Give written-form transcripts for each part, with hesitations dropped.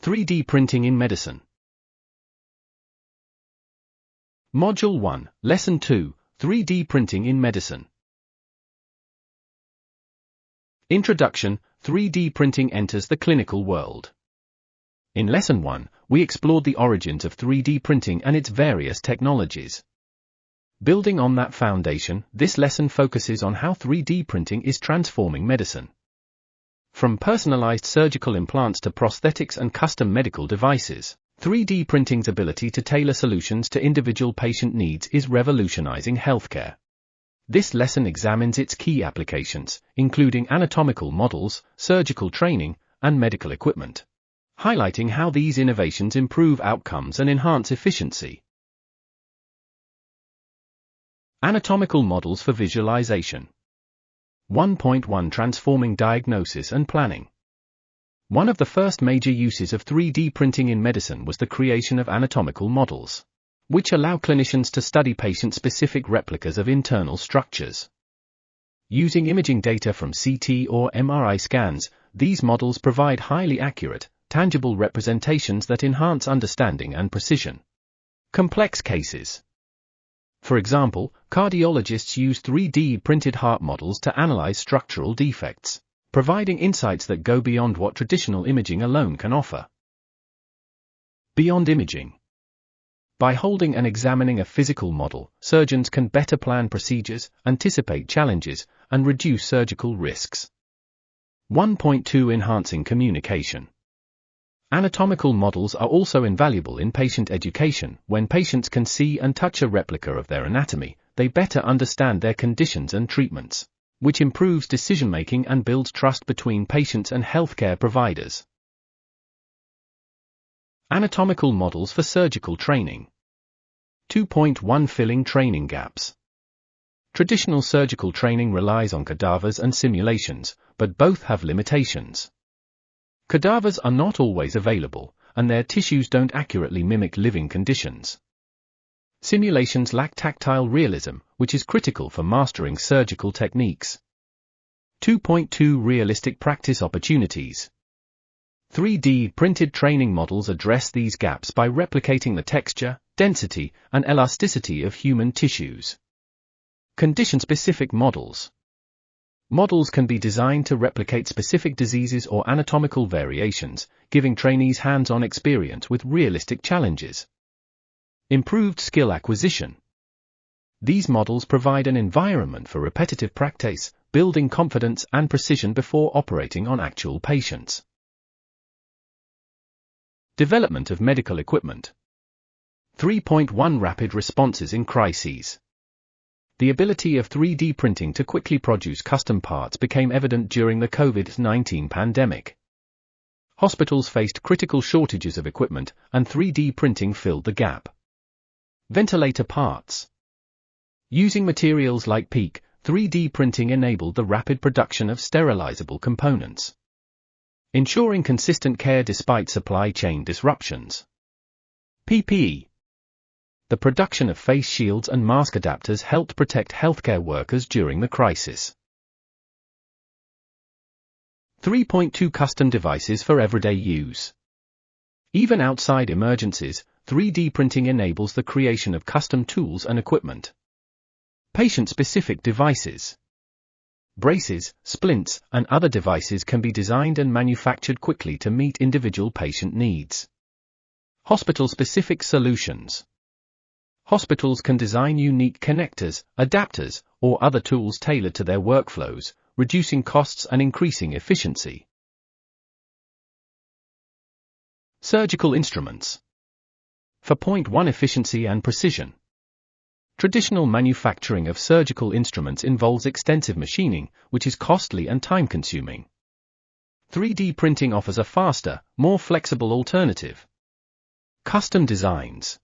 3D printing in medicine. Module 1, Lesson 2, 3D printing in medicine. Introduction, 3D printing enters the clinical world. In Lesson 1, we explored the origins of 3D printing and its various technologies. Building on that foundation, this lesson focuses on how 3D printing is transforming medicine. From personalized surgical implants to prosthetics and custom medical devices, 3D printing's ability to tailor solutions to individual patient needs is revolutionizing healthcare. This lesson examines its key applications, including anatomical models, surgical training, and medical equipment, highlighting how these innovations improve outcomes and enhance efficiency. Anatomical models for visualization. 1.1 Transforming diagnosis and planning. One of the first major uses of 3D printing in medicine was the creation of anatomical models, which allow clinicians to study patient-specific replicas of internal structures. Using imaging data from CT or MRI scans, these models provide highly accurate, tangible representations that enhance understanding and precision. Complex cases. For example, cardiologists use 3D printed heart models to analyze structural defects, providing insights that go beyond what traditional imaging alone can offer. Beyond imaging. By holding and examining a physical model, surgeons can better plan procedures, anticipate challenges, and reduce surgical risks. 1.2 Enhancing communication. Anatomical models are also invaluable in patient education. When patients can see and touch a replica of their anatomy, they better understand their conditions and treatments, which improves decision-making and builds trust between patients and healthcare providers. Anatomical models for surgical training. 2.1 Filling training gaps. Traditional surgical training relies on cadavers and simulations, but both have limitations. Cadavers are not always available, and their tissues don't accurately mimic living conditions. Simulations lack tactile realism, which is critical for mastering surgical techniques. 2.2 Realistic practice opportunities. 3D printed training models address these gaps by replicating the texture, density, and elasticity of human tissues. Condition-specific models. Models can be designed to replicate specific diseases or anatomical variations, giving trainees hands-on experience with realistic challenges. Improved skill acquisition. These models provide an environment for repetitive practice, building confidence and precision before operating on actual patients. Development of medical equipment. 3.1 Rapid responses in crises. The ability of 3D printing to quickly produce custom parts became evident during the COVID-19 pandemic. Hospitals faced critical shortages of equipment, and 3D printing filled the gap. Ventilator parts. Using materials like PEEK, 3D printing enabled the rapid production of sterilizable components, ensuring consistent care despite supply chain disruptions. PPE. The production of face shields and mask adapters helped protect healthcare workers during the crisis. 3.2 Custom devices for everyday use. Even outside emergencies, 3D printing enables the creation of custom tools and equipment. Patient-specific devices. Braces, splints, and other devices can be designed and manufactured quickly to meet individual patient needs. Hospital-specific solutions. Hospitals can design unique connectors, adapters, or other tools tailored to their workflows, reducing costs and increasing efficiency. Surgical instruments. For 0.1 Efficiency and precision. Traditional manufacturing of surgical instruments involves extensive machining, which is costly and time-consuming. 3D printing offers a faster, more flexible alternative. Custom designs.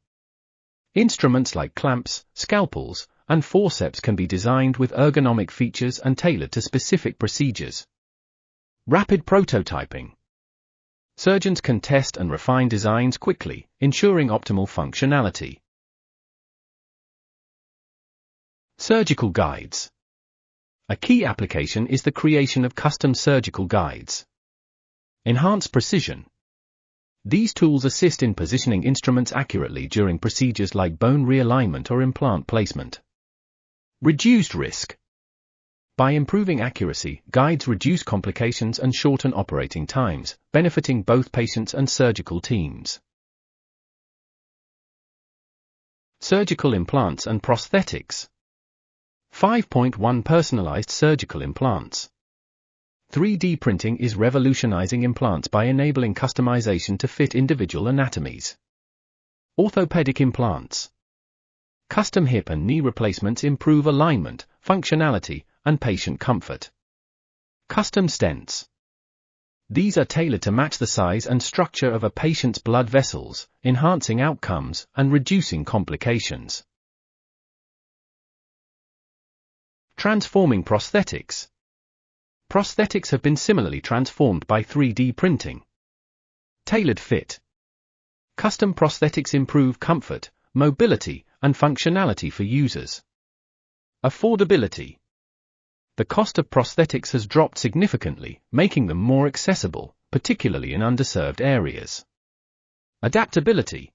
Instruments like clamps, scalpels, and forceps can be designed with ergonomic features and tailored to specific procedures. Rapid prototyping. Surgeons can test and refine designs quickly, ensuring optimal functionality. Surgical guides. A key application is the creation of custom surgical guides. Enhance precision. These tools assist in positioning instruments accurately during procedures like bone realignment or implant placement. Reduced risk. By improving accuracy, guides reduce complications and shorten operating times, benefiting both patients and surgical teams. Surgical implants and prosthetics. 5.1 Personalized surgical implants. 3D printing is revolutionizing implants by enabling customization to fit individual anatomies. Orthopedic implants. Custom hip and knee replacements improve alignment, functionality, and patient comfort. Custom stents. These are tailored to match the size and structure of a patient's blood vessels, enhancing outcomes and reducing complications. Transforming prosthetics. Prosthetics have been similarly transformed by 3D printing. Tailored fit. Custom prosthetics improve comfort, mobility, and functionality for users. Affordability. The cost of prosthetics has dropped significantly, making them more accessible, particularly in underserved areas. Adaptability.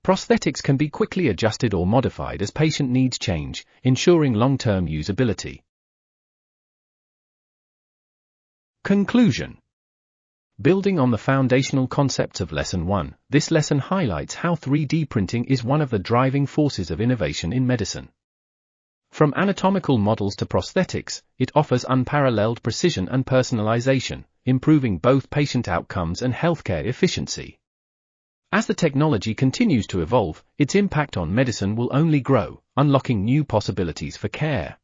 Prosthetics can be quickly adjusted or modified as patient needs change, ensuring long-term usability. Conclusion. Building on the foundational concepts of Lesson 1, this lesson highlights how 3D printing is one of the driving forces of innovation in medicine. From anatomical models to prosthetics, it offers unparalleled precision and personalization, improving both patient outcomes and healthcare efficiency. As the technology continues to evolve, its impact on medicine will only grow, unlocking new possibilities for care.